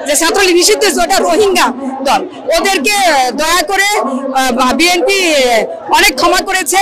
যে ছাত্রলীগ নিষিদ্ধ ওটা রোহিঙ্গা দল, ওদেরকে দয়া করে বিএনপি অনেক ক্ষমা করেছে,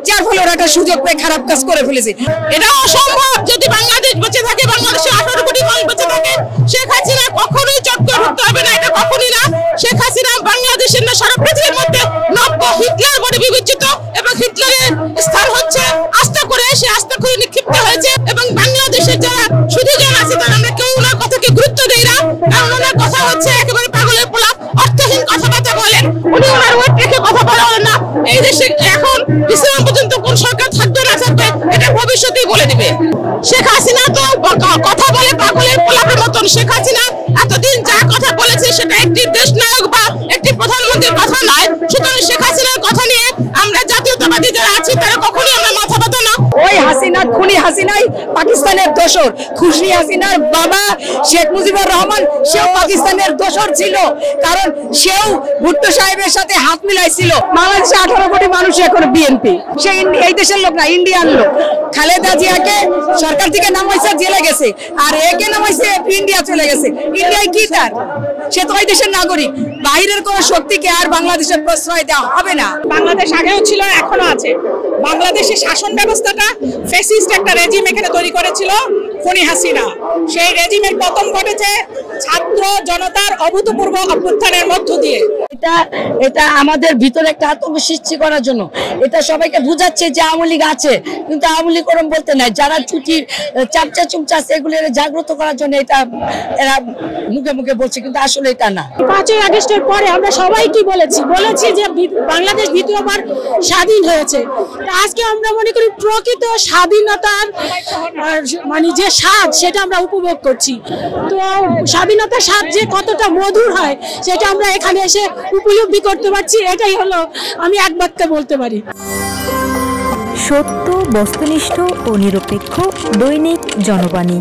যার ফলে ওরা একটা সুযোগ পেয়ে খারাপ কাজ করে ফেলেছে। এটা অসম্ভব। যদি বাংলাদেশ বেঁচে থাকে, বাংলাদেশে 18 কোটি মানুষ বেঁচে থাকে, শেখ হাসিনা কখনোই চট করে ঢুকতে হবে না, এটা কখনোই না। শেখ হাসিনা বাংলাদেশের না সারা পৃথিবীর মধ্যে নব্য হিটলার বলে বিবেচিত, এবং হিটলারের স্থান হচ্ছে আস্থা করে, সে আস্থা করে নিক্ষিপ্ত হয়েছে। এবং বাংলাদেশের যারা সুধীজন আছে তারা আমরা কেউ ওনার কথাকে গুরুত্ব দেই না, কারণ ওনার কথা হচ্ছে একেবারে পাগলের পোলা, অর্থহীন কথাবার্তা বলেন। উনি ওনার ওয়েট রেখে কথা বলেন না। এই দেশে এখন ইসলাম পর্যন্ত কোন সরকার থাকবে না থাকবে এটা ভবিষ্যতেই বলে দিবে। শেখ হাসিনা তো কথা বলে পাগলের পোলাপের মতন। শেখ হাসিনা এতদিন যা কথা বলেছে সেটা একটি দেশ নায়ক বা একটি প্রধানমন্ত্রীর কথা নয়। সুতরাং শেখ হাসিনার কথা নিয়ে আমরা জাতীয়তাবাদী যারা আছি তারা কখনোই আমরা মাথা ব্যথা না। ওই হাসিনা, খুনি হাসিনাই পাকিস্তানের দোসর। খুনি হাসিনার বাবা শেখ মুজিবুর রহমান, সেও পাকিস্তানের দোসর ছিল, কারণ সেও ভুট্টো সাহেবের সাথে হাত মিলাইছিল। বাংলাদেশে 18 কোটি মানুষ এখন বিএনপি, সে এই দেশের লোক না, ইন্ডিয়ান লোক। খালেদা জিয়াকে সরকার থেকে নামাইছে, জেলে গেছে, আর একে নামাইছে ইন্ডিয়া চলে গেছে। ইন্ডিয়ায় কি তার? সে তো ওই দেশের নাগরিক। বাইরের কোন শক্তিকে আর বাংলাদেশের প্রশ্রয় দেওয়া হবে না। বাংলাদেশ আগেও ছিল, এখনো আছে। বাংলাদেশের শাসন ব্যবস্থাটা ফ্যাসিস্ট একটা রেজিম এখানে তৈরি করেছিল খুনি হাসিনা। সেই রেজিমের পতন ঘটেছে ছাত্র জনতার অভূতপূর্ব অভ্যুত্থানের মধ্য দিয়ে। এটা আমাদের ভিতরে একটা আতঙ্ক সৃষ্টি করার জন্য, এটা সবাইকে বুঝাচ্ছে যে আওয়ামী লীগ আছে, কিন্তু আওয়ামী লীগ ওরম বলতে নাই। যারা চুটির চাপচা চুমচা এগুলো জাগ্রত করার জন্য এটা এরা মুখে মুখে বলছে, কিন্তু আসলে এটা না। 5ই আগস্টের পরে আমরা সবাই কি বলেছি যে বাংলাদেশ দ্বিতীয়বার স্বাধীন হয়েছে। আজকে আমরা মনে করি প্রকৃত স্বাধীনতার মানে যে স্বাদ সেটা আমরা উপভোগ করছি। তো স্বাধীনতার স্বাদ যে কতটা মধুর হয় সেটা আমরা এখানে এসে উপলব্ধি করতে পারছি। এটাই হলো আমি এক বাক্যে বলতে পারি। সত্য, বস্তুনিষ্ঠ ও নিরপেক্ষ দৈনিক জনবাণী।